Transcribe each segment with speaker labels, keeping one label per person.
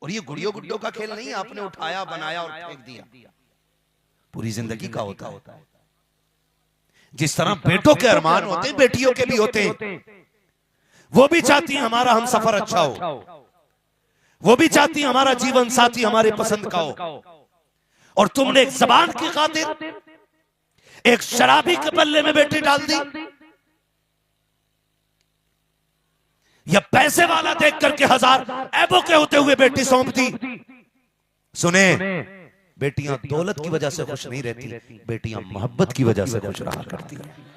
Speaker 1: और ये गुड़ियों गुड्डों का खेल नहीं, आपने उठाया, बनाया और फेंक दिया। पूरी जिंदगी का होता है। जिस तरह बेटों के अरमान होते हैं, बेटियों के भी होते हैं। वो भी चाहती है हमारा हम सफर अच्छा हो, वो भी चाहती है हमारा जीवन साथी हमारे पसंद का हो। और तुमने एक जबान की खातिर एक शराबी के पल्ले में बेटी डाल दी, या पैसे वाला देख करके हजार ऐबों के होते हुए बेटी सौंप दी। सुने, बेटियां दौलत की वजह से खुश नहीं रहती, बेटियां मोहब्बत की वजह से खुश रहा करती हैं।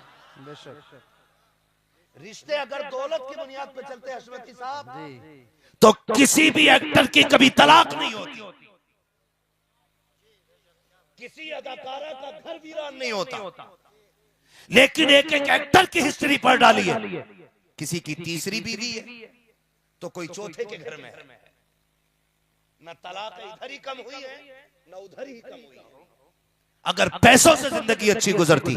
Speaker 1: रिश्ते अगर दौलत की बुनियाद पे चलते हैं हशमती साहब, तो किसी भी एक्टर की कभी तलाक नहीं होती, किसी अदाकारा का घर वीरान नहीं होता। लेकिन एक एक एक्टर की हिस्ट्री पढ़ डाली है, किसी की तीसरी बीवी है तो कोई चौथे के घर में है। न तलाक इधर ही कम हुई है, न उधर ही कम हुई है। अगर पैसों से जिंदगी अच्छी गुजरती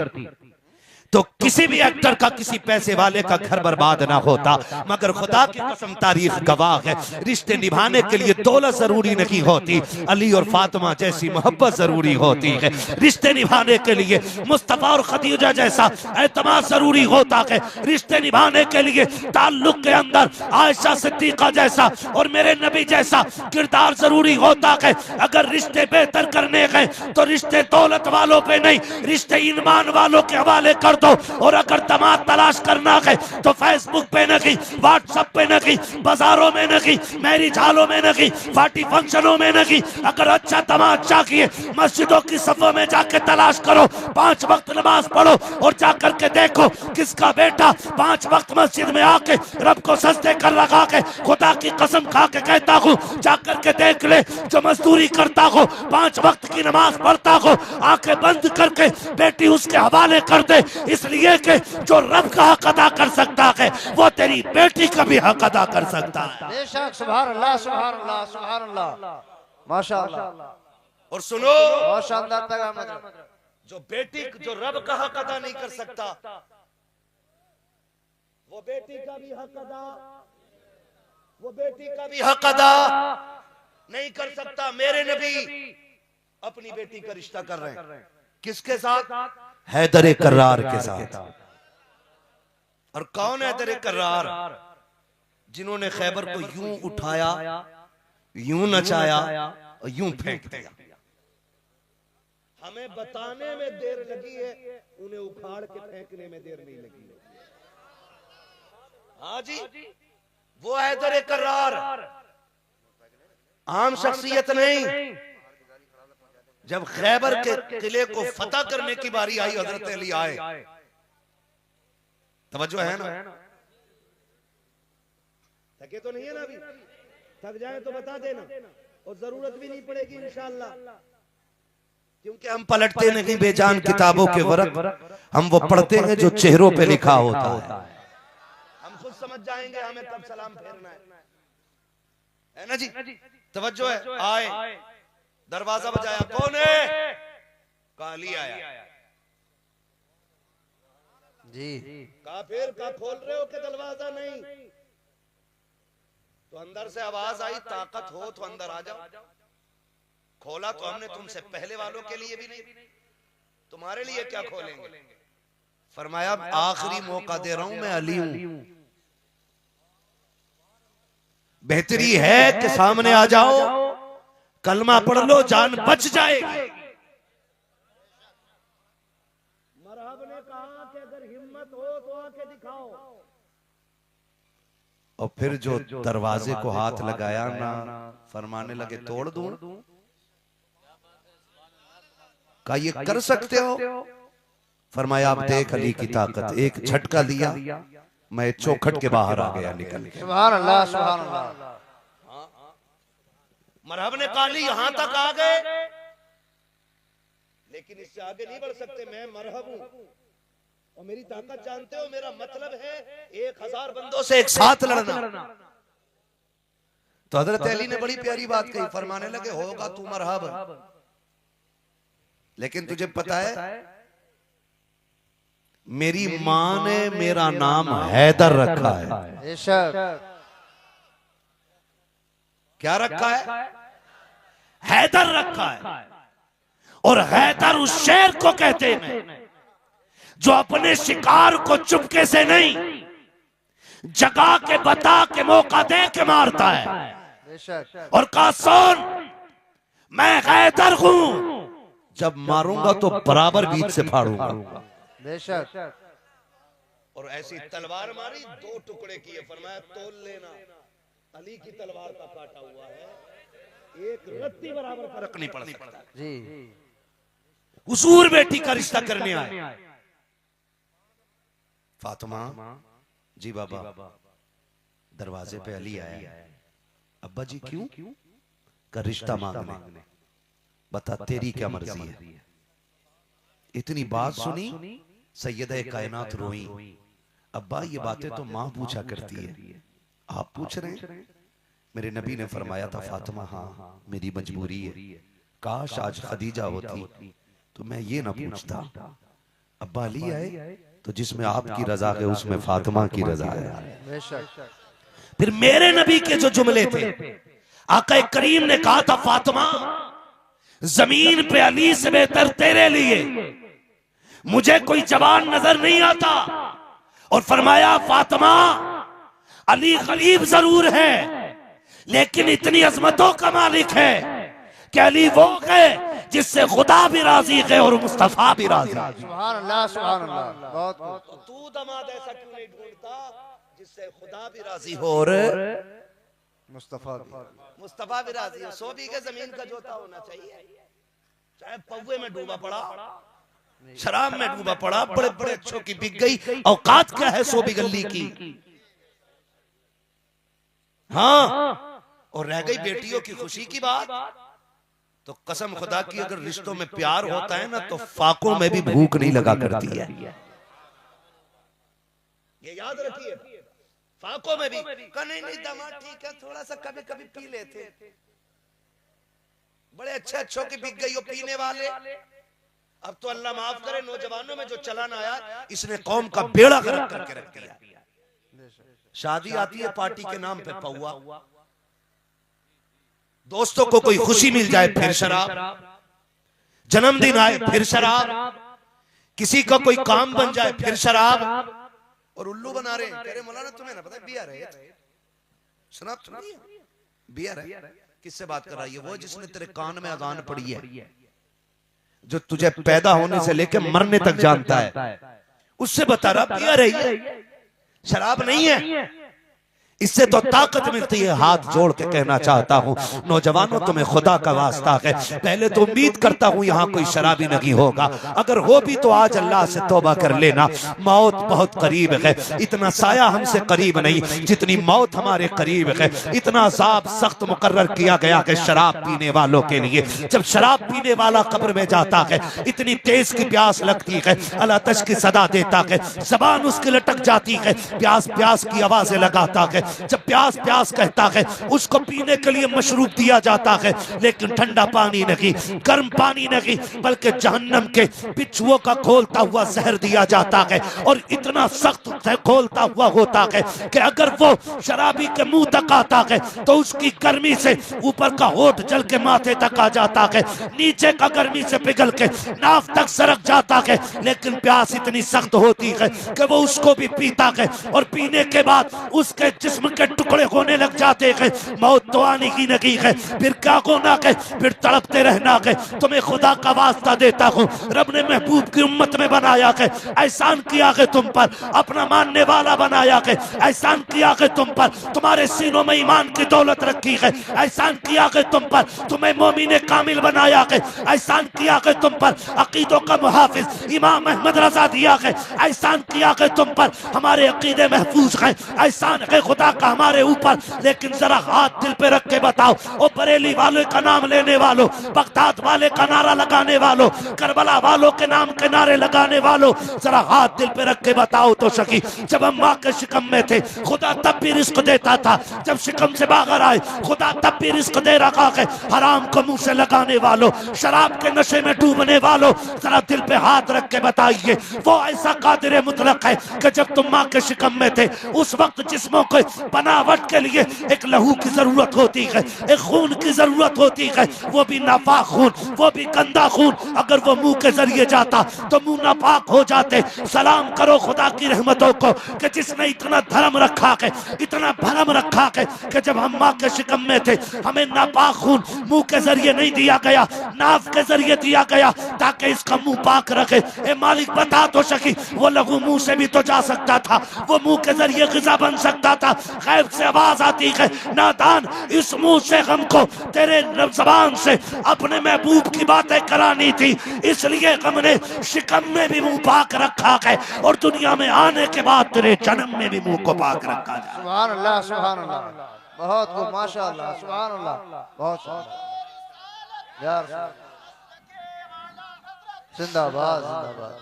Speaker 1: तो किसी भी एक्टर का किसी पैसे वाले का घर बर्बाद ना होता। मगर खुदा की कसम तारीख गवाह है, रिश्ते निभाने के लिए दौलत जरूरी नहीं होती, अली और फातिमा जैसी मोहब्बत जरूरी होती है। रिश्ते निभाने के लिए मुस्तफा और खदीजा जैसा एतमाद जरूरी होता है। रिश्ते निभाने के लिए ताल्लुक के अंदर आयशा सिद्दीका जैसा और मेरे नबी जैसा किरदार जरूरी होता है। अगर रिश्ते बेहतर करने हैं तो रिश्ते दौलत वालों पे नहीं, रिश्ते ईमान वालों के हवाले कर दो। और अगर दामाद तलाश करना है तो फेसबुक पे नहीं, व्हाट्सएप पे नहीं, बाजारों में नहीं, मैरिज हॉलों में नहीं, पार्टी फंक्शनों में नहीं। अगर अच्छा दामाद चाहिए, मस्जिदों की सफों में जाके तलाश करो, 5 वक्त नमाज पढ़ो और जाकर के देखो किसका बेटा 5 वक्त मस्जिद में आके रब को सजदे कर लगा के, खुदा की कसम खा के कहता हूँ, जाकर के देख ले, जो मजदूरी करता हो, 5 वक्त की नमाज पढ़ता हो, आंखें बंद करके बेटी उसके हवाले कर दे, इसलिए कि जो रब का हक अदा कर सकता है वो तेरी बेटी का भी हक अदा कर सकता है।
Speaker 2: बेशक, सुभान अल्लाह, सुभान अल्लाह, सुभान अल्लाह, माशाअल्लाह।
Speaker 1: और सुनो,
Speaker 2: बहुत शानदार पैगाम है।
Speaker 1: जो बेटी जो रब का हक अदा नहीं कर सकता, वो बेटी का भी हक अदा, वो बेटी का भी हक अदा नहीं कर सकता। मेरे नबी अपनी बेटी का रिश्ता कर रहे हैं, किसके साथ? हैदर कर्रार के साथ। और कौन है हैदर कर्रार? जिन्होंने खैबर को यूं उठाया, यूं नचाया और यूं फेंक दिया। हमें बताने में देर लगी है, उन्हें उखाड़ के फेंकने में देर नहीं लगी है। हाँ जी, वो हैदर कर्रार, आम शख्सियत नहीं। जब खैबर के किले को फतह करने की बारी आई, हजरत अली आए। तवज्जो है ना? थके तो नहीं है ना? अभी थक जाए तो बता देना, और जरूरत भी नहीं पड़ेगी इंशाअल्लाह, क्योंकि हम पलटते नहीं बेजान किताबों के वर्क, हम वो पढ़ते हैं जो चेहरों पे लिखा होता है। हम खुद समझ जाएंगे हमें कब सलाम फेरना है ना जी? तवज्जो है। आए, दरवाजा बजाया, कौन है? काली आया
Speaker 2: जी।
Speaker 1: काफिर का खोल रहे हो कि दरवाजा नहीं? तो अंदर से आवाज आई, ताकत हो तो अंदर आ जाओ। खोला तो हमने तुमसे पहले वालों के लिए भी नहीं, तुम्हारे लिए क्या खोलेंगे? फरमाया, आखिरी मौका दे रहा हूं, मैं अली हूं, बेहतरी है कि सामने आ जाओ, कलमा पढ़ लो, जान बच जाएगी। मरहब ने कहा कि अगर हिम्मत हो तो आके दिखाओ। और फिर जो दरवाजे को हाथ लगाया ना, फरमाने लगे, तोड़ दूं? कहा ये कर सकते हो? फरमाया, आप देख अली की ताकत। एक झटका दिया, मैं चौखट के बाहर आ गया निकल के।
Speaker 2: सुभान अल्लाह, सुभान अल्लाह।
Speaker 1: मरहब ने कहा, यहां तक आ गए, लेकिन इससे आगे नहीं बढ़ सकते। मैं मरहब हूं और मेरी ताकत जानते हो, मेरा मतलब है 1000 बंदों से एक साथ लड़ना। तो हजरत अली ने बड़ी प्यारी बात कही, फरमाने लगे, होगा तू मरहब, लेकिन तुझे पता है मेरी मां ने मेरा नाम हैदर रखा है। क्या रखा है? हैदर रखा है। और हैदर उस शेर को कहते हैं जो अपने शिकार को चुपके से नहीं, जगा के बता के मौका दे के मारता है। और कहा सुन, मैं हैदर हूं, जब मारूंगा तो बराबर बीच से फाड़ूंगा।
Speaker 2: बेशक।
Speaker 1: और ऐसी तलवार मारी, 2 टुकड़े किए, फरमाया तोल लेना, अली की तलवार का काटा हुआ है, एक रत्ती बराबर फर्क नहीं पड़ सकता
Speaker 2: जी।
Speaker 1: हुजूर बेटी का रिश्ता करने आए। फातिमा जी बाबा, दरवाजे पे अली आया। अब्बा जी क्यों? का रिश्ता मांगने। बता तेरी क्या मर्जी है? इतनी बात सुनी, सैयदा कायनात रोई। अब्बा ये बातें तो मां पूछा करती है, आप पूछ रहे हैं? मेरे नबी ने फरमाया था फातिमा हाँ मेरी मजबूरी है, काश आज खदीजा होती तो मैं ये ना पूछता। अब्बा अली आए तो जिसमें आपकी रजा है उसमें फातिमा की रजा है। फिर मेरे नबी के जो जुमले थे, आका करीम ने कहा था फातिमा जमीन पे अली से बेहतर तेरे लिए मुझे कोई जवान नजर नहीं आता। और फरमाया फातिमा अली गरीब जरूर है लेकिन इतनी अजमतों का मालिक है कि अली वो है जिससे खुदा भी राजी है और मुस्तफा भी राजी है।
Speaker 2: सुभान अल्लाह, सुभान अल्लाह। बहुत
Speaker 1: तू दमाद ऐसा क्यों नहीं ढूंढता जिससे खुदा भी राजी हो और मुस्तफा भी राजी हो। 100 बीघे जमीन का जोता होना चाहिए, चाहे पौवे में डूबा पड़ा, शराब में डूबा पड़ा, बड़े बड़े अच्छों की बिक गई, औकात क्या है 100 बिगल्ली की। हाँ, और रह गई बेटियों की खुशी की बात, तो कसम खुदा की अगर रिश्तों में प्यार होता है ना तो फाकों में भी भूख नहीं लगा करती है। ये याद रखिए, फाकों में भी नहीं दामाद ठीक है, थोड़ा सा कभी कभी पी लेते, बड़े अच्छे अच्छों की बिक गई हो पीने वाले। अब तो अल्लाह माफ करे, नौजवानों में जो चलन आया इसने कौम का बेड़ा गर्क करके रख दिया। शादी आती है पार्टी के नाम पे पौआ, दोस्तों को कोई खुशी मिल जाए फिर शराब, जन्मदिन आए फिर शराब, किसी का कोई काम बन जाए फिर शराब, और उल्लू बना रहे हैं। कह रहे मौलाना तुम्हें ना पता बियर है, शराब सुनी है? बियर है। किससे बात कर रहा है? वो जिसने तेरे कान में अजान पड़ी है, जो तुझे पैदा होने से लेकर मरने तक जानता है, उससे बता रहा बियर है, शराब नहीं है। इससे तो ताकत मिलती है। हाथ जोड़ के कहना चाहता हूँ नौजवानों, तुम्हें खुदा का वास्ता है, पहले तो उम्मीद करता हूँ यहाँ कोई शराबी नहीं होगा, अगर हो भी तो आज अल्लाह से तौबा कर लेना। मौत बहुत करीब है, इतना साया हमसे करीब नहीं जितनी मौत हमारे करीब है। इतना अज़ाब सख्त मुकर्रर किया गया है शराब पीने वालों के लिए। जब शराब पीने वाला कब्र में जाता है, इतनी तेज की प्यास लगती है, अल्लाह तश की सदा देता है, जबान उसकी लटक जाती है, प्यास प्यास की आवाजें लगाता है। जब प्यास प्यास कहता है, उसको पीने के लिए मशरूब दिया जाता है, लेकिन ठंडा पानी नहीं, गर्म पानी नहीं, बल्कि जहन्नम के बिच्छुओं का खोलता हुआ जहर दिया जाता है। और इतना सख्त खोलता हुआ होता है कि अगर वो शराबी के मुंह तक आता है तो उसकी गर्मी से ऊपर का होठ जल के माथे तक आ जाता है, नीचे का गर्मी से पिघल के नाक तक सरक जाता है। लेकिन प्यास इतनी सख्त होती है कि वो उसको भी पीता है, और पीने के बाद उसके जिस्म के टुकड़े होने लग जाते हैं। मौत तो आने की नहीं है, फिर क्या होना है, फिर तड़पते रहना है। तुम्हें खुदा का वास्ता देता हूँ, रब ने महबूब की उम्मत में बनाया है, एहसान किया है तुम पर, अपना मानने वाला बनाया है, एहसान किया है तुम पर, तुम्हारे सीनों में ईमान की दौलत रखी है, एहसान किया है तुम पर, तुम्हें मोमिन कामिल बनाया है, एहसान किया है तुम पर, अकीदों का मुहाफिज इमाम अहमद रजा दिया है, एहसान किया है तुम पर, हमारे अकीदे महफूज हैं, एहसान है खुदा का हमारे ऊपर। लेकिन जरा हाथ दिल पे रख के बताओ, ओ बरेली वाले का नाम लेने वालों, बगदाद वाले का नारा लगाने वालों, करबला वालों के नाम के नारे लगाने वालों, जरा हाथ दिल पे रख के बताओ तो सकी, जब हम माँ के शिकम में थे खुदा तब भी रिस्क देता था, जब शिकम से बाहर आए खुदा तब भी रिस्क दे रखा है। हराम को मुंह से लगाने वालों, शराब के नशे में डूबने वालों, जरा दिल पे हाथ रख के बताइए, वो ऐसा कादिर मुतलक है कि जब तुम माँ के शिकम में थे उस वक्त जिस्मों को बनावट के लिए एक लहू की जरूरत होती है, एक खून की जरूरत होती है, वो भी नापाक खून, वो भी गंदा खून। अगर वो मुंह के जरिए जाता तो मुंह नापाक हो जाते। सलाम करो खुदा की रहमतों को कि जिसने इतना धर्म रखा है, इतना भरम रखा है कि जब हम माँ के शिकम में थे हमें नापाक खून मुंह के जरिए नहीं दिया गया, नाफ के जरिए दिया गया ताकि इसका मुंह पाक रखे। ए मालिक बता तो सकी, वो लहू मुंह से भी तो जा सकता था, वो मुंह के जरिए ग़िज़ा बन सकता था। गैब से आवाज आती है, नादान इस मुंह से हमको तेरे ज़बान से अपने महबूब की बातें करानी थी, इसलिए हमने शिकम में भी मुंह पाक रखा है और दुनिया में आने के बाद तेरे जन्म में भी मुंह को पाक रखा जाए।
Speaker 2: सुभान अल्लाह, सुभान अल्लाह, बहुत खूब, माशाअल्लाह, सुभान अल्लाह, बहुत यार, जिंदाबाद जिंदाबाद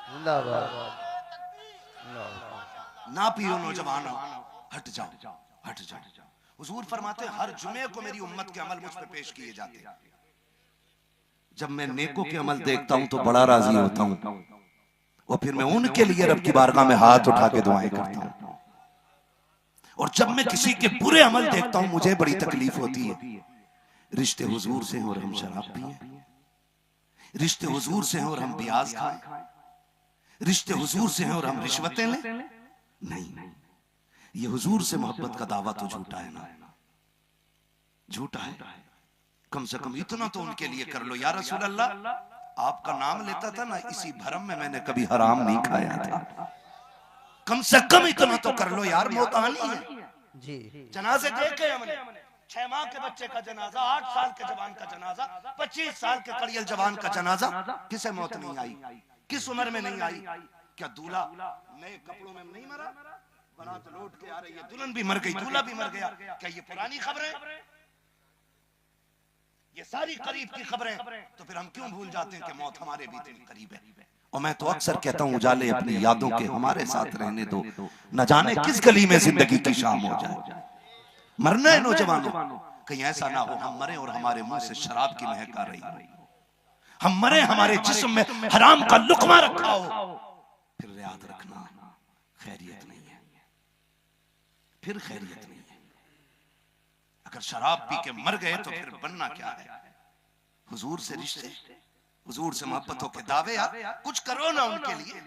Speaker 2: जिंदाबाद।
Speaker 1: ना पियो नौजवानों, हट जाओ हट जाओ। हुजूर फरमाते हर जुमे को मेरी उम्मत के अमल मुझ पे पेश किए जाते हैं। जब मैं नेकों के अमल देखता हूं तो बड़ा राजी होता हूं और फिर मैं उनके लिए रब की बारगाह में हाथ उठा के दुआएं करता हूं। और जब मैं किसी के बुरे अमल देखता हूं मुझे बड़ी तकलीफ होती है। रिश्ते हुजूर से हैं और हम शराब पिए, रिश्ते हुजूर से हैं और हम ब्याज खाएं, रिश्ते हुजूर से हैं और हम रिश्वतें लें। नहीं, ये हुजूर से मोहब्बत का दावा तो झूठा है ना, झूठा है। कम से कम इतना तो उनके लिए कर लो। या रसूल अल्लाह, आपका नाम लेता था ना, इसी भरम में मैंने कभी हराम नहीं खाया था। कम से कम इतना तो कर लो यार, मौत आनी है
Speaker 2: जी।
Speaker 1: जनाजे देखे हमने, 6 माह के बच्चे का जनाजा, 8 साल के जवान का जनाजा, 25 साल के कड़ियल जवान का जनाजा। किसे मौत नहीं आई? किस उम्र में नहीं आई? क्या दूल्हा नए कपड़ों में नहीं मरा? बारात लौट के आ रही है, दुल्हन भी मर गई, दूल्हा भी मर गया। क्या ये पुरानी खबरें? ये सारी करीब की खबरें। तो फिर हम क्यों भूल जाते हैं कि मौत हमारे भी इतनी करीब है। और मैं तो अक्सर कहता हूं, उजाले अपनी यादों के हमारे साथ रहने दो, न जाने किस गली में जिंदगी की शाम हो जाए। मरना है नौजवानों, कहीं ऐसा ना हो हम मरे और हमारे मुंह से शराब की महक आ रही हो, हम मरे हमारे जिस्म में हराम का लुकमा रखा हो। फिर याद रखना, खैरियत नहीं है, फिर खैरियत नहीं है। अगर शराब पी के मर गए तो फिर बनना क्या है? हुजूर से रिश्ते, हुजूर से मोहब्बतों के दावे। यार कुछ करो ना उनके लिए,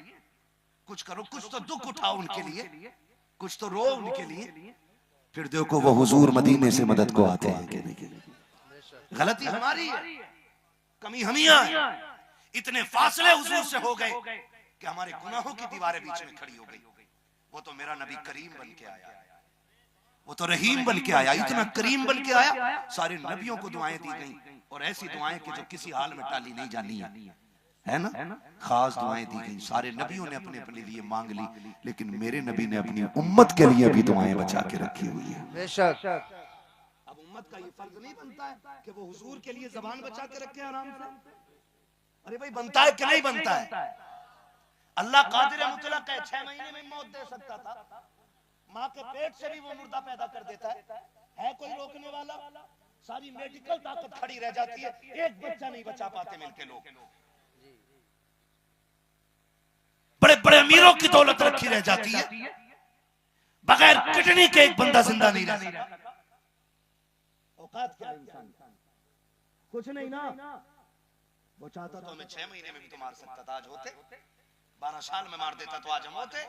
Speaker 1: कुछ करो, कुछ तो दुख उठाओ उनके लिए, कुछ तो रो उनके लिए। फिर देखो वो हुजूर मदीने से मदद को आते हैं कि नहीं। गलती हमारी है, कमी हम ही है। इतने फासले हुजूर से हो गए कि हमारे गुनाहों की दीवारें बीच में खड़ी हो गई। वो तो मेरा नबी करीम बन के आया, वो तो रहीम बन के आया, इतना करीम बन के आया। सारे नबियों को दुआएं दी गई और ऐसी दुआएं कि जो किसी हाल में टाली नहीं जानी है ना। खास दुआएं दी गई, सारे नबियों ने अपने अपने लिए मांग ली, लेकिन मेरे नबी ने अपनी उम्मत के लिए भी दुआएं बचा के रखी हुई है।
Speaker 2: बेशक।
Speaker 1: अब उम्मत का ये फर्ज नहीं बनता है कि वो हुजूर के लिए जबान बचा के रखे आराम से? अरे भाई बनता है कि नहीं बनता है? अल्लाह कादिर मुतलक है, 6 महीने में मौत दे सकता था। माँ के पेट से भी वो मुर्दा पैदा कर देता है कोई रोकने वाला? सारी मेडिकल ताकत खड़ी रह जाती है, एक बच्चा नहीं बचा पाते मिलके लोग। बड़े बड़े अमीरों की दौलत रखी रह जाती है, बगैर किडनी के एक बंदा जिंदा नहीं रह सकता। औकात क्या है इंसान? कुछ नहीं ना। वो चाहता तो हमें 6 महीने में भी तो मार सकता था, आज होते 12 साल में मार देता तो आज हम होते।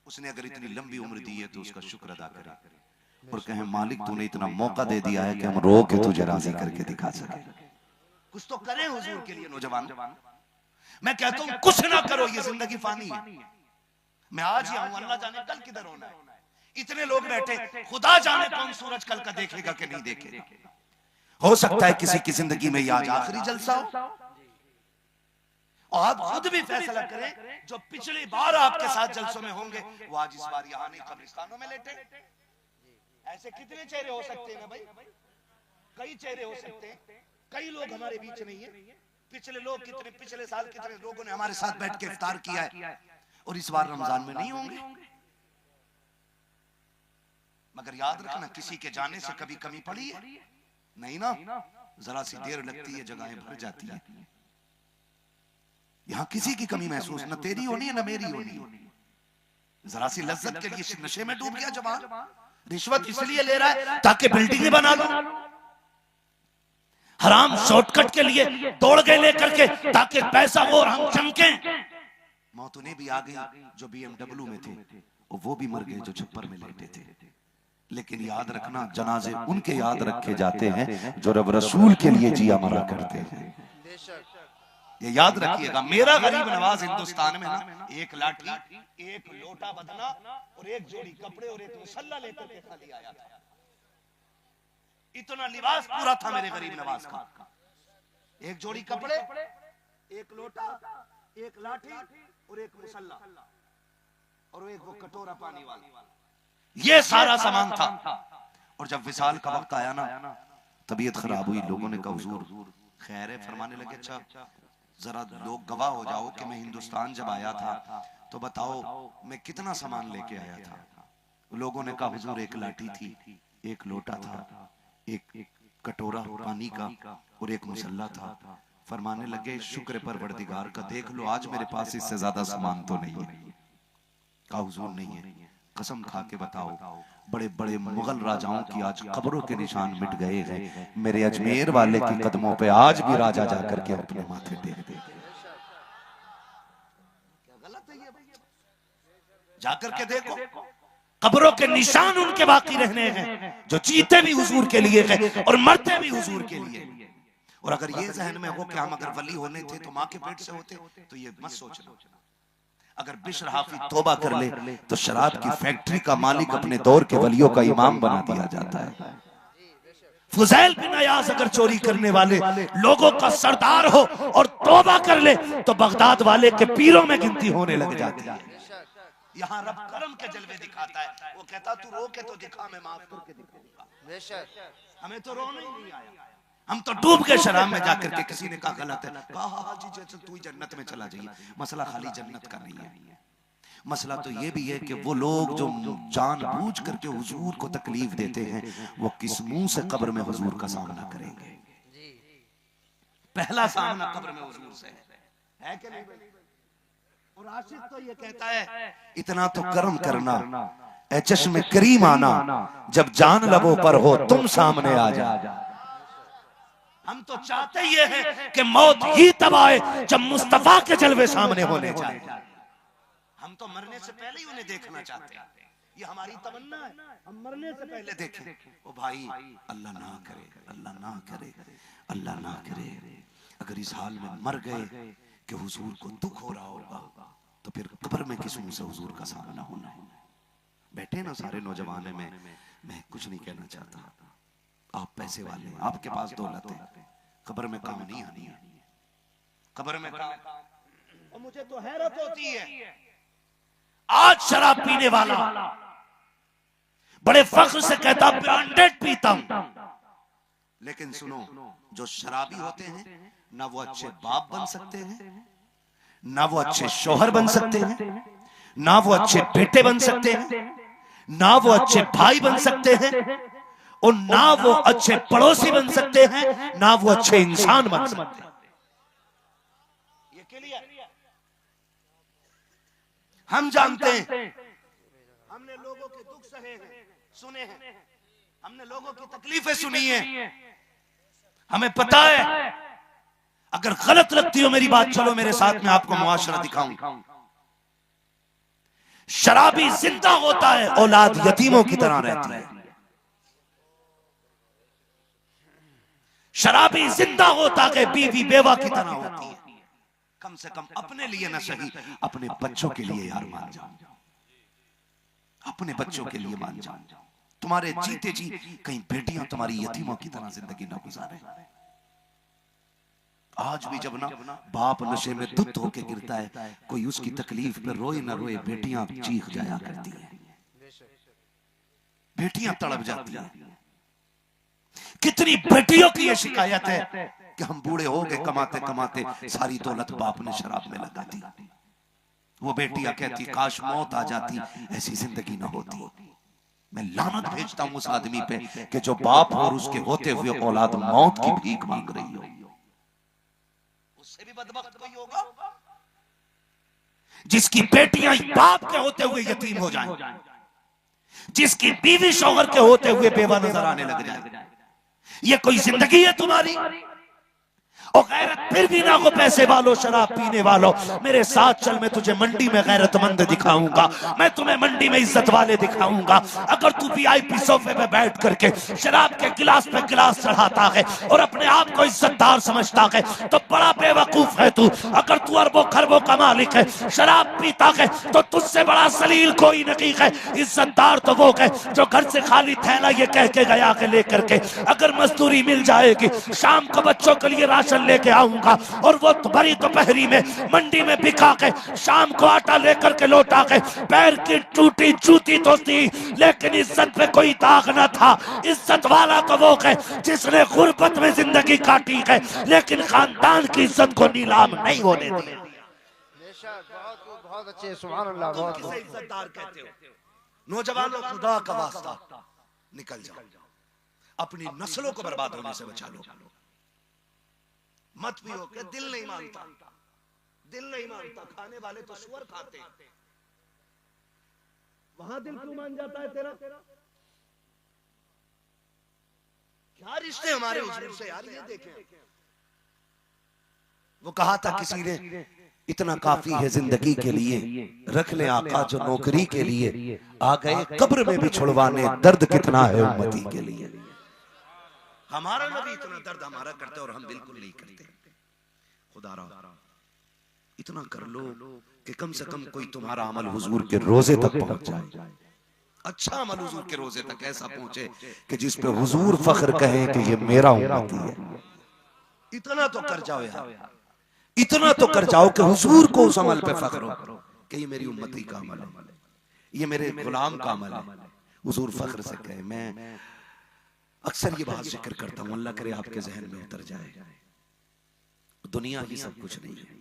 Speaker 1: उसने अगर इतनी लंबी उम्र दी है तो उसका शुक्र अदा करें और कहें मालिक तूने इतना मौका दे दिया है कि हम रो के तुझे राजी करके दिखा सके। कुछ तो करें हुजूर के लिए नौजवान। मैं कहता हूं कुछ ना करो, ये जिंदगी फानी है। मैं आज ही आऊं, अल्लाह जाने कल किधर होना है। इतने लोग बैठे, खुदा जाने कौन सूरज कल का देखेगा कि नहीं देखेगा। हो सकता है किसी की जिंदगी में आज आखिरी जलसा हो और आप खुद भी फैसला करें, जो पिछली बार आपके साथ जलसों में होंगे वो आज इस बार यहाँ नहीं कब्रिस्तानों में लेटे। ऐसे कितने चेहरे हो सकते हैं ना भाई, कई चेहरे हो सकते हैं। कई लोग हमारे बीच नहीं है। पिछले लोग कितने, पिछले साल कितने लोगों ने हमारे साथ बैठ के इफ्तार किया है और इस बार रमजान में नहीं होंगे। मगर याद रखना, किसी के जाने से कभी कमी पड़ी है नहीं ना। जरा सी देर लगती है, जगहें भर जाती है। यहाँ किसी की कमी महसूस न तेरी होनी है न मेरी होनी है, जरा सी लज्जत के लिए नशे में डूब गया जवान। रिश्वत इसलिए ले रहा है ताकि बिल्डिंगें बना लो। हराम शॉर्टकट के लिए दौड़ गए लेकर के ताकि पैसा हो और हम चमके। मौत उन्हें भी आ गई जो BMW में थे, और वो भी मर गए जो छप्पर में लेटे थे। लेकिन याद रखना, जनाजे उनके याद रखे जाते हैं जो रब रसूल के लिए जिया मरा करते हैं। ये याद रखिएगा। मेरा गरीब नवाज हिंदुस्तान में ना एक लाठी, एक लोटा बदना और एक जोड़ी कपड़े और एक मुसल्ला लेकर के खाली आया था। इतना लिबास पूरा था मेरे गरीब नवाज का। एक जोड़ी कपड़े, एक लोटा, एक लाठी और एक मुसल्ला और एक वो कटोरा पानी वाला, ये सारा सामान था। और जब विसाल का वक्त आया ना, तबीयत खराब हुई, लोगों ने कहा हुजूर खैर है। फरमाने लगे अच्छा जरा लोग गवाह हो जाओ कि मैं हिंदुस्तान जब आया था तो बताओ मैं कितना सामान लेके आया था। लोगों ने कहा हुजूर एक लाठी थी, एक लोटा था, एक कटोरा पानी का और एक मुसल्ला था। फरमाने लगे शुक्र परवरदिगार का, देख लो आज मेरे पास इससे ज्यादा सामान तो नहीं है। कहा हुजूर नहीं है, कसम खा के बताओ बड़े बड़े मुगल राजाओं की आज कब्रों के निशान मिट गए हैं, मेरे अजमेर वाले के कदमों पे आज भी राजा जाकर के अपने माथे टेक दे। क्या गलत है ये? जाकर के देखो, कब्रों के निशान उनके बाकी रहने हैं जो जीते भी हुजूर के लिए हैं और मरते भी हुजूर के लिए। और अगर ये जहन में हो कि हम अगर वली होने थे तो माँ के पेट से होते, तो ये मत सोचना। अगर बिश्र हाफिज तौबा कर ले तो शराब की फैक्ट्री का मालिक अपने दौर के वलियों का इमाम बना दिया जाता है। फुजैल बिन अयाज अगर चोरी करने वाले लोगों का सरदार हो और तौबा कर ले तो बगदाद वाले के पीरों में गिनती होने लग जाती है। यहाँ रब करम के जलवे दिखाता है। वो कहता तू रो के तो दिखा, मैं माफ करके दिखा। हमें तो रोना ही नहीं आया, हम तो डूब गए शराब में जाकर के। किसी ने कहा गलत है, कहा हाँ जी जैसे तू जन्नत में चला जाइए। मसला खाली जन्नत का नहीं है, मसला तो ये भी है कि वो लोग जो जानबूझ करके हुजूर को तकलीफ देते हैं वो किस मुंह से कब्र में हुजूर का सामना करेंगे। पहला सामना कब्र में हुजूर से है कि नहीं? और आशिक तो ये कहता है इतना तो कर्म करना ए चश्मे करीम आना, जब जान लबों पर हो तुम सामने आ जा। हम तो चाहते ये हैं कि मौत ही तब आए जब मुस्तफा के जलवे सामने होने जाए। हम तो मरने से पहले ही उन्हें देखना चाहते हैं, ये हमारी तमन्ना है, हम मरने से पहले देखें। ओ भाई अल्लाह ना करे, अल्लाह ना करे, अल्लाह ना करे, अगर इस हाल में मर गए कि हुजूर को दुख हो रहा होगा तो फिर कब्र में किस मुंह से हुजूर का सामना होना है। बैठे ना सारे नौजवान में, मैं कुछ नहीं कहना चाहता। आप पैसे वाले, आपके पास दौलत है, कब्र में काम नहीं आनी है। कब्र में काम। और मुझे तो हैरत होती है, आज शराब पीने वाला बड़े फख्र से कहता ब्रांडेड पीता हूं, लेकिन सुनो जो शराबी होते हैं ना वो अच्छे बाप बन सकते हैं, ना वो अच्छे शौहर बन सकते हैं, ना वो अच्छे बेटे बन सकते हैं, ना वो अच्छे भाई बन सकते हैं, और ना वो अच्छे पड़ोसी बन सकते हैं, ना वो अच्छे इंसान बन सकते हैं। ये के लिए हम जानते हैं, हमने लोगों के दुख सहे हैं, सुने हैं, हमने लोगों की तकलीफें सुनी हैं, हमें पता है। अगर गलत लगती हो मेरी बात, चलो मेरे साथ में आपको मुआशरा दिखाऊं। शराबी जिंदा होता है, औलाद यतीमों की तरह रहती है। शराबी जिंदा होता है, बीवी बेवा की तरह होती है। कम से कम अपने लिए न सही, अपने बच्चों के लिए यार मान जाओ, अपने बच्चों के लिए मान जाओ। तुम्हारे जीते जी कहीं बेटियां तुम्हारी यतीमों की तरह जिंदगी न गुजारे। आज भी जब ना बाप नशे में धुत होके गिरता है, कोई उसकी तकलीफ पे रोए ना रोए, बेटियां चीख जाया करती हैं, बेटियां तड़प जाती हैं। कितनी बेटियों की ये शिकायत है कि हम बूढ़े हो गए, कमाते कमाते सारी दौलत बाप ने शराब में लगा दी। वो बेटियां कहती काश मौत आ जाती, ऐसी जिंदगी ना होती। मैं लानत भेजता हूं उस आदमी पे कि जो बाप और उसके होते हुए औलाद मौत की भीख मांग रही हो। उससे भी बदबख्त कोई होगा जिसकी बेटियां बाप के होते हुए यतीम हो जाएं, जिसकी बीवी शौहर के होते हुए बेवा नजर आने लग जाए, ये कोई जिंदगी है तुम्हारी? और गैरत फिर भी ना हो पैसे वालों, शराब पीने वालों, मेरे साथ चल, मैं तुझे मंडी में गैरतमंद दिखाऊंगा, मैं तुम्हें मंडी में इज्जत वाले दिखाऊंगा। अगर तू वीआईपी सोफे पे बैठ करके शराब के गिलास पे गिलास चढ़ाता है और अपने आप को इज्जतदार समझता है तो बड़ा बेवकूफ है तू। अगर तू अरबों खरबों का मालिक है, शराब पीता है, तो तुझसे बड़ा सलील कोई नहीं है। इज्जतदार तो वो है जो घर से खाली थैला ये कह के गया के लेकर के अगर मजदूरी मिल जाएगी शाम को बच्चों के लिए राशन लेके आऊंगा, और वो भरी दोपहरी में मंडी में बिका के शाम को आटा लेकर के लौटा के पैर की टूटी जूती तो थी, लेकिन इज्जत पे कोई दाग न था। इज्जत वाला तो वो है जिसने गुर्बत में जिंदगी काटी है लेकिन खानदान की इज्जत को नीलाम नहीं होने दी।
Speaker 2: बहुत अच्छे, सुभान अल्लाह। बहुत
Speaker 1: किसे इज्जतदार कहते हो? नौजवानों, खुदा का वास्ता निकल जाओ, अपनी नस्लों को बर्बाद होने से बचा लो। मत पियो कि दिल नहीं मानता, दिल नहीं मानता। खाने वाले तो सुअर खाते, वहां दिल क्यों मान जाता है तेरा? क्या रिश्ते हमारे हुजूर से यार, ये देखें। वो कहा था किसी ने, इतना काफी है जिंदगी के लिए, रख ले आका जो नौकरी के लिए, आ गए कब्र में भी छुड़वाने, दर्द कितना है उम्मती के लिए। हमारा नबी इतना दर्द हमारा करते और हम बिल्कुल नहीं करते। खुदा इतना कर लो कि कम से कम कोई तुम्हारा अमल हुजूर के रोजे तक पहुंच जाए। अच्छा अमल हुजूर के रोजे तक ऐसा पहुंचे कि जिस पे हुजूर फख्र कहें कि ये मेरा उम्मती है। इतना तो कर जाओ यार, इतना तो कर जाओ कि हुजूर को उस अमल पे फख्र हो कि ये मेरी उम्मती का अमल है, ये मेरे गुलाम का अमल है। हुजूर फख्र से कहे। मैं अक्सर ये बात जिक्र करता हूं, अल्लाह करे आपके जहन में उतर जाए। दुनिया ही सब कुछ नहीं है,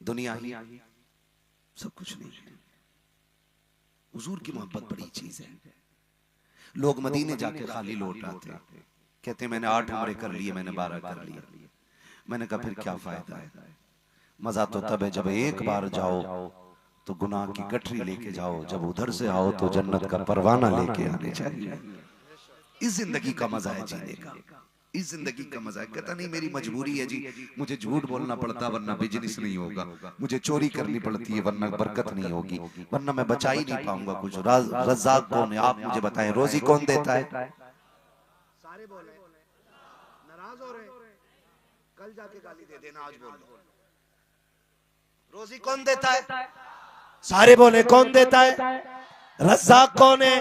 Speaker 1: दुनिया ही सब कुछ नहीं है। हुजूर की मोहब्बत बड़ी चीज है। लोग मदीने जाके खाली लौट आते, कहते मैंने 8 उम्रे कर लिए, मैंने 12 कर लिए। मैंने कहा फिर क्या फायदा है? मजा तो तब है जब एक बार जाओ तो गुनाह की गठरी लेके जाओ, जब उधर से आओ तो जन्नत का परवाना लेके आने चाहिए। इस जिंदगी का मजा है जीने का, इस जिंदगी का मजा है। कहता नहीं मेरी मजबूरी है जी, मुझे झूठ बोलना पड़ता वरना बिजनेस नहीं होगा, मुझे चोरी करनी पड़ती है वरना बरकत नहीं होगी, वरना मैं बचा ही नहीं पाऊंगा कुछ। रज़्ज़ाक़ कौन है आप मुझे बताएं, रोजी कौन देता है? सारे बोले, नाराज हो रहे, कल जाके गाली दे देना, आज बोल लो। रोजी कौन देता है? सारे बोले कौन देता है? रज़्ज़ाक़ कौन है?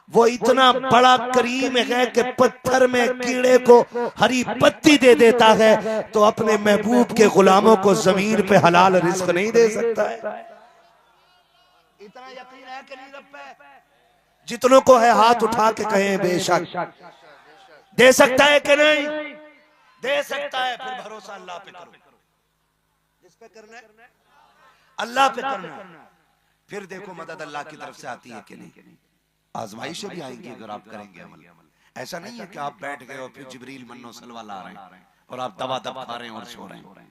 Speaker 1: वो इतना बड़ा करीम है कि पत्थर में कीड़े को हरी पत्ती दे देता है तो अपने महबूब के गुलामों को जमीन पे हलाल रिज़्क़ नहीं दे सकता है। इतना यकीन है कि नहीं रब पे? जितनों को है हाथ उठा के कहें बेशक दे सकता है कि नहीं? दे सकता है। फिर भरोसा अल्लाह पे करो। किस पे करना है? अल्लाह पे करना है। फिर देखो मदद अल्लाह की तरफ से आती है कि नहीं। आजमाइशें भी आएंगी अगर आप करेंगे अमल। ऐसा नहीं है कि आप बैठ गए और फिर जिब्रील मन्नो सलवा ला रहे हैं और आप दवा दब खा रहे हैं और सो रहे हैं।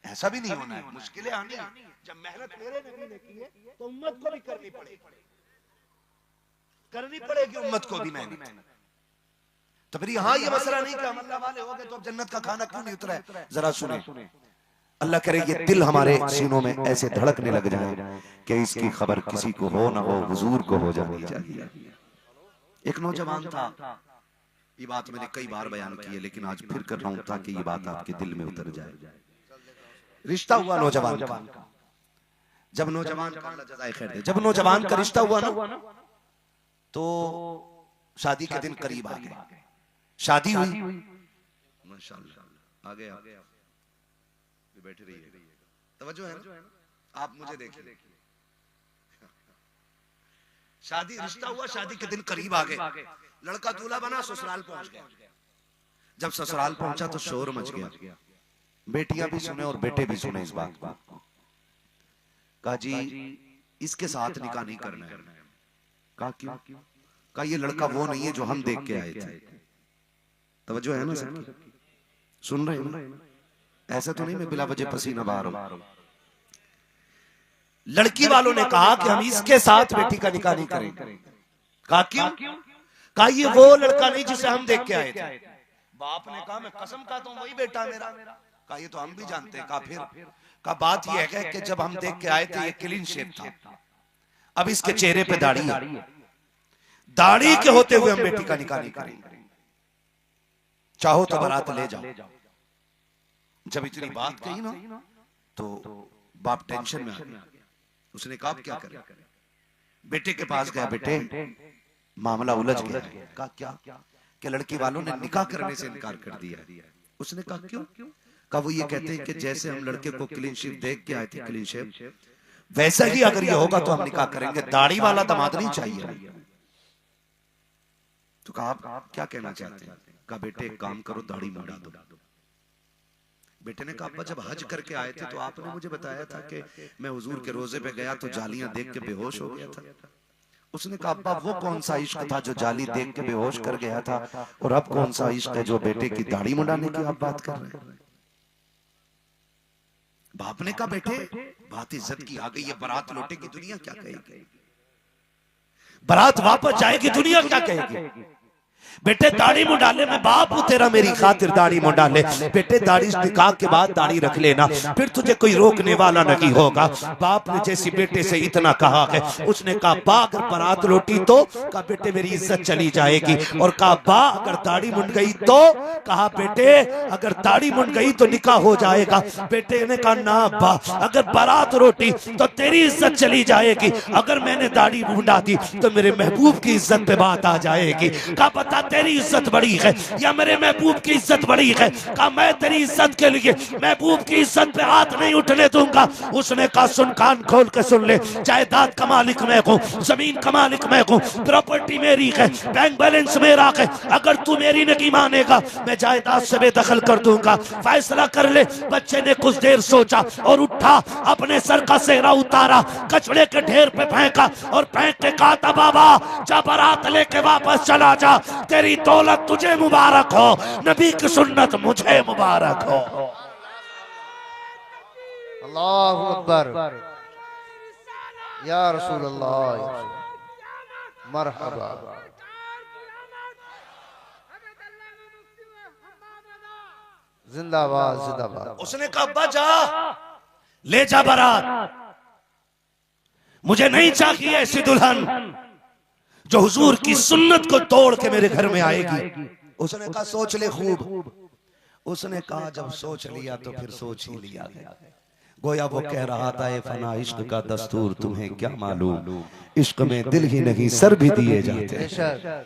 Speaker 1: ऐसा भी नहीं होना है। मुश्किलें आनी है। जब मेहनत मेरे नबी ने की है तो उम्मत को भी करनी पड़ेगी, करनी पड़ेगी उम्मत को भी मेहनत। तो फिर यहाँ ये मसला नहीं कि हम अल्लाह वाले हो गए तो अब जन्नत का खाना क्यों नहीं उतरा है। जरा सुने, अल्लाह करे ये दिल हमारे सीनों में ऐसे धड़कने लग जाए कि इसकी खबर किसी को हो ना हो, हुजूर को हो जानी चाहिए। एक नौजवान था, ये बात मैंने कई बार बयान की है लेकिन आज फिर कर रहा हूं ताकि ये बात आपके दिल में उतर जाए। रिश्ता हुआ नौजवान का, जब नौजवान का अल्लाह जज़ाए खैर दे, जब नौजवान का रिश्ता हुआ ना तो शादी के दिन करीब आ गए। शादी हुई, माशाअल्लाह। आगे बैठे रहिए, तवज्जो है ना, आप मुझे देखिए। शादी रिश्ता हुआ, शादी के दिन करीब आ गए, लड़का दूल्हा बना, ससुराल पहुंच गया। जब ससुराल पहुंचा तो शोर मच गया। बेटियां भी सुने और बेटे भी सुने इस बात को। कहा जी इसके साथ निकाह नहीं करना है। कहा क्यों? कहा ये लड़का वो नहीं है जो हम देख के आए थे। तवज्जो है ना सर, सुन रहे हैं ना? ऐसा तो नहीं मैं बिला वजह पसीना बहा रहा हूं। लड़की वालों ने कहा कि हम इसके साथ बेटी का निकाह नहीं करेंगे। कहा क्यों? कहा ये वो लड़का नहीं जिसे हम देख के आए थे। बाप ने कहा मैं कसम खाता हूं वही बेटा मेरा। कहा ये तो हम भी जानते हैं। कहा फिर? कहा बात यह है कि जब हम देख के आए थे ये क्लीन शेव था, अब इसके चेहरे पे दाढ़ी है, दाढ़ी के होते हुए हम बेटी का निकाह नहीं करेंगे, चाहो तो बारात ले जाओ। जब इतनी बात कही ना तो बाप टेंशन में आ गया। उसने कहा क्या करें? बेटे के पास गया, बेटे मामला उलझ गया। कहा क्या? कि लड़की वालों ने निकाह करने से इनकार कर दिया। उसने कहा क्यों? कहा वो ये कहते हैं कि जैसे हम लड़के को क्लीन शेव देख के आए थे, क्लीन शेव, वैसा ही अगर ये होगा तो हम निकाह करेंगे, दाढ़ी वाला दामाद नहीं चाहिए। तो कहा आप क्या कहना चाहते हैं? कहा बेटे एक काम करो, दाढ़ी मुंडा दो। बेटे ने कहा अब्बा जब हज करके आए थे तो आपने मुझे बताया था कि मैं हुजूर के रोजे पे गया तो जालियां देख के बेहोश हो गया था। उसने कहा अब्बा वो कौन सा इश्क था जो जाली देख के बेहोश कर गया था, और अब कौन सा इश्क है जो बेटे की दाढ़ी मुंडाने की आप बात कर रहे हैं? बाप ने कहा बेटे बात इज्जत की आ गई है, बारात लौटेगी दुनिया क्या कहेगी, बारात वापस जाएगी दुनिया क्या कहेगी। बेटे दाढ़ी मुंडाले में बाप तेरा मेरी खातिर दाढ़ी मुंडाले। बेटे दाढ़ी निकाह के बाद दाढ़ी रख लेना, फिर तुझे कोई रोकने वाला नहीं होगा। बाप ने जैसी बेटे से इतना कहा है, उसने कहा बा अगर बारात लौटी तो? कहा बेटे मेरी इज्जत चली जाएगी। और कहा बा अगर दाढ़ी मुंड गई तो? कहा बेटे अगर दाढ़ी मुंड गई तो निकाह हो जाएगा। बेटे ने कहा ना बा अगर बारात लौटी तो तेरी इज्जत चली जाएगी, अगर मैंने दाढ़ी मुंडा दी तो मेरे महबूब की इज्जत पे बात आ जाएगी। कहा बता तेरी इज्जत बड़ी है या मेरे महबूब की इज्जत बड़ी है? कहा मैं तेरी इज्जत के लिए महबूब की इज्जत पे हाथ नहीं उठने दूंगा। उसने कहा सुन, कान खोल के सुन ले, जायदाद का मालिक मैं हूँ, जमीन का मालिक मैं हूँ, प्रॉपर्टी मेरी है, बैंक बैलेंस मेरा है, अगर तू मेरी नहीं मानेगा मैं जायदाद से बेदखल कर दूंगा, फैसला कर ले। बच्चे ने कुछ देर सोचा और उठा, अपने सर का सेहरा उतारा, कचड़े के ढेर पे फेंका और फेंक के कहा था बाबा जा बारात लेके वापस चला जा, तेरी दौलत तुझे मुबारक हो, नबी की सुन्नत मुझे मुबारक हो।
Speaker 2: अल्लाहु अकबर या रसूल अल्लाह, मरहबा। जिंदाबाद जिंदाबाद।
Speaker 1: उसने कहा अब्बा जा ले जा बारात, मुझे नहीं चाहिए ऐसी दुल्हन जो हुजूर की सुन्नत को तोड़ के मेरे घर में आएगी। उसने कहा सोच ले खूब। उसने कहा जब सोच लिया तो फिर सोच ही लिया गया। गोया वो कह रहा था ए फना इश्क का दस्तूर तुम्हें क्या मालूम, इश्क में दिल ही नहीं सर भी दिए जाते हैं,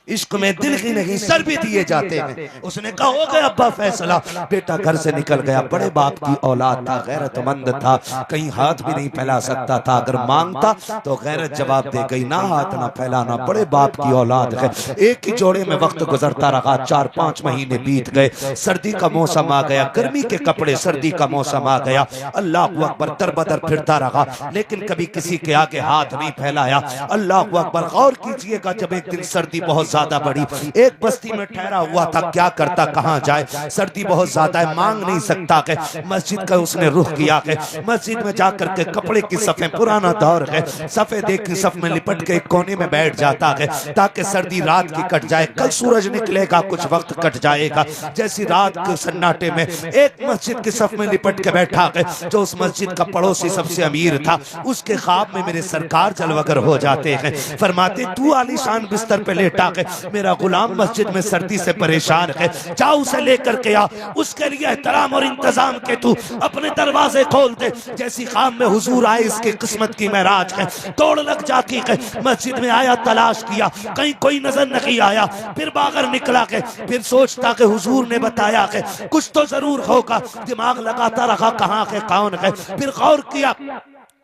Speaker 1: इश्क में दिल ही नहीं सर भी दिए जाते हैं। उसने कहा हो गया अब्बा फैसला। बेटा घर से निकल गया, बड़े बाप की औलाद था, गैरतमंद था, कहीं हाथ भी नहीं फैला सकता था, अगर मांगता तो गैरत जवाब दे गई, ना हाथ ना फैलाना, बड़े बाप की औलाद है। एक ही जोड़े में वक्त गुजरता रहा, 4-5 महीने बीत गए, सर्दी का मौसम आ गया, गर्मी के कपड़े, सर्दी का मौसम आ गया, अल्लाह अकबर दरबदर फिरता रहा, लेकिन कभी किसी के आगे हाथ नहीं फैलाया। अल्लाह अकबर, गौर कीजिएगा, जब एक दिन सर्दी बहुत ज्यादा बड़ी, एक बस्ती में ठहरा हुआ था, क्या करता कहां जाए, सर्दी बहुत ज्यादा है, मांग नहीं सकता है, मस्जिद का उसने रुख किया है, मस्जिद में जाकर के कपड़े की सफ़े, पुराना दौर है, सफ़े देख की सफ में लिपट के एक कोने में बैठ जाता है ताकि सर्दी रात की कट जाए, कल सूरज निकलेगा कुछ वक्त कट जाएगा। जैसी रात के सन्नाटे में एक मस्जिद की सफ में लिपट के बैठा है, जो उस मस्जिद का पड़ोसी सबसे अमीर था, उसके ख्वाब में मेरे सरकार जलवगर हो जाते हैं, फरमाते तू आलीशान बिस्तर पे लेटा है, मेरा गुलाम मस्जिद में सर्दी से परेशान है, जा उसे लेकर के आ, उसके लिए एहतराम और इंतजाम के तू अपने दरवाजे खोल दे। जैसी ख्वाब में हुजूर आए, इसकी किस्मत की महराज है, दौड़ लग जाती है, मस्जिद में आया, तलाश किया, कहीं कोई नजर नहीं आया, फिर बाहर निकला के, फिर सोचता कि हुजूर ने बताया कि कुछ तो जरूर होगा, दिमाग लगाता रहा कहाँ है कौन है, फिर गौर किया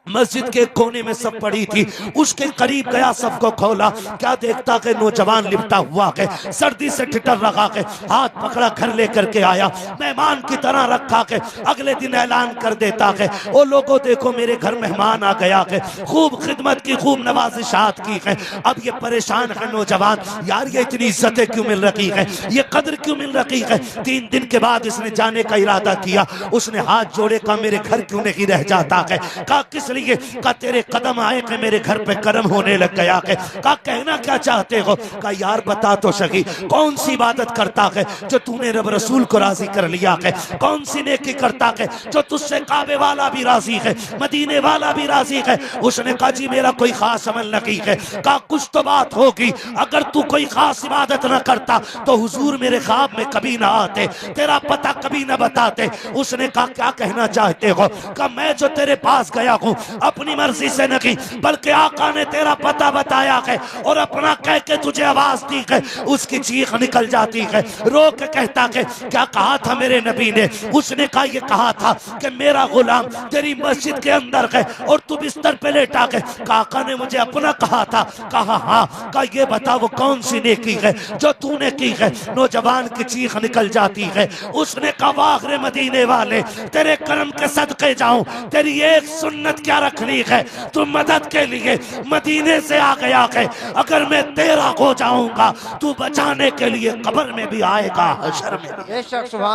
Speaker 1: मस्जिद के कोने में सब पड़ी थी, उसके करीब गया, सबको खोला, क्या देखता कि नौजवान लिपटा हुआ है, सर्दी से ठिठर रखा के, हाथ पकड़ा घर लेकर के आया, मेहमान की तरह रखा के, अगले दिन ऐलान कर देता है ओ लोगों देखो मेरे घर मेहमान आ गया है, खूब खिदमत की, खूब नवाजिशात की है। अब ये परेशान है नौजवान, यार ये इतनी इज्जतें क्यों मिल रही है, ये कदर क्यों मिल रही है। 3 दिन के बाद इसने जाने का इरादा किया, उसने हाथ जोड़े, का मेरे घर क्यों नहीं रह जाता है, कहा किस इसलिए का तेरे कदम आए कि मेरे घर पे कर्म होने लग गया के का कहना क्या चाहते हो का यार बता तो सही कौन सी इबादत करता है जो तूने रब रसूल को राजी कर लिया है, कौन सी नेकी करता है जो तुझसे काबे वाला भी राजी है, मदीने वाला भी राजी है। उसने कहा जी मेरा कोई खास अमल नहीं है। कहा कुछ तो बात होगी, अगर तू कोई खास इबादत न करता तो हुजूर मेरे ख्वाब में कभी ना आते, तेरा पता कभी न बताते। उसने कहा क्या कहना चाहते हो? कहा मैं जो तेरे पास गया हूँ अपनी मर्जी से नहीं बल्कि आका ने तेरा पता बताया है और अपना कह के तुझे आवाज दी है, उसकी चीख निकल जाती है, रो के कहता है क्या कहा था मेरे नबी ने? उसने कहा ये कहा था कि मेरा गुलाम तेरी मस्जिद के अंदर है और तू बिस्तर पे लेटा है। काका ने मुझे अपना कहा था। कहा हाँ। कहा ये बता वो कौन सी नेकी है जो तूने की है? नौजवान की चीख निकल जाती है। उसने कहा वाह रे मदीने वाले, तेरे करम के सदके जाऊं, तेरी एक सुन्नत क्या रखनी है? तू मदद के लिए मदीने से आ गया है, अगर मैं तेरा हो जाऊंगा तू बचाने के लिए कब्र में भी आएगा, हशर में भी।
Speaker 2: बेशक सुभान